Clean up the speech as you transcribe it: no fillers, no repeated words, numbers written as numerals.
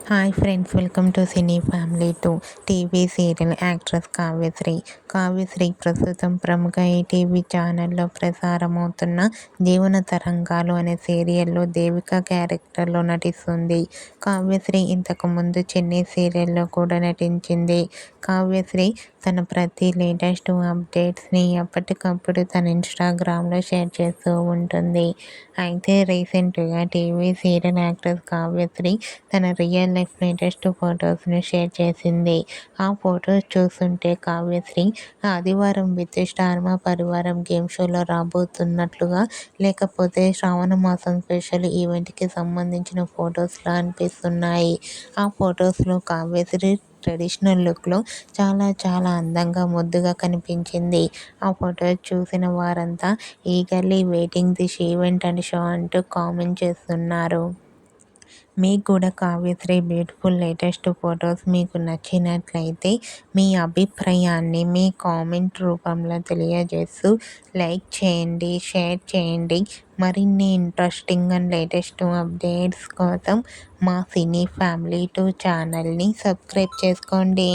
Hi friends, welcome to cine family 2. TV serial actress Kavyasri. Kavyasri ప్రస్తుతం ప్రముఖ ETV ఛానల్లో ప్రసారమవుతున్న జీవన తరంగాలు అనే సీరియల్లో దేవిక క్యారెక్టర్లో నటిస్తుంది. కావ్యశ్రీ ఇంతకుముందు చెన్నై సీరియల్లో కూడా నటించింది. కావ్యశ్రీ తన ప్రతి లేటెస్ట్ అప్డేట్స్ని ఎప్పటికప్పుడు తన ఇన్స్టాగ్రామ్లో షేర్ చేస్తూ ఉంటుంది. అయితే రీసెంట్గా టీవీ సీరియల్ యాక్ట్రెస్ కావ్యశ్రీ తన రియల్ లైఫ్ లేటెస్ట్ ఫొటోస్ని షేర్ చేసింది. ఆ ఫొటోస్ చూస్తుంటే కావ్యశ్రీ ఆదివారం విత్ స్టార్మా పరివారం గేమ్ షోలో రాబోతున్నట్లుగా, లేకపోతే శ్రావణ మాసం స్పెషల్ ఈవెంట్కి సంబంధించిన ఫొటోస్లా అనిపిస్తున్నాయి. ఆ ఫొటోస్లో కావ్యశ్రీ ట్రెడిషనల్ లుక్లో చాలా అందంగా ముద్దుగా కనిపించింది. ఆ ఫొటోస్ చూసిన వారంతా eagerly waiting this event and show అంటూ కామెంట్ చేస్తున్నారు. మీకు కూడా కావ్యశ్రీ బ్యూటిఫుల్ లేటెస్ట్ ఫొటోస్ మీకు నచ్చినట్లయితే మీ అభిప్రాయాన్ని మీ కామెంట్ రూపంలో తెలియజేస్తూ లైక్ చేయండి, షేర్ చేయండి. మరిన్ని ఇంట్రెస్టింగ్ అండ్ లేటెస్ట్ అప్డేట్స్ కోసం మా సినీ ఫ్యామిలీ 2 ఛానల్ని సబ్స్క్రైబ్ చేసుకోండి.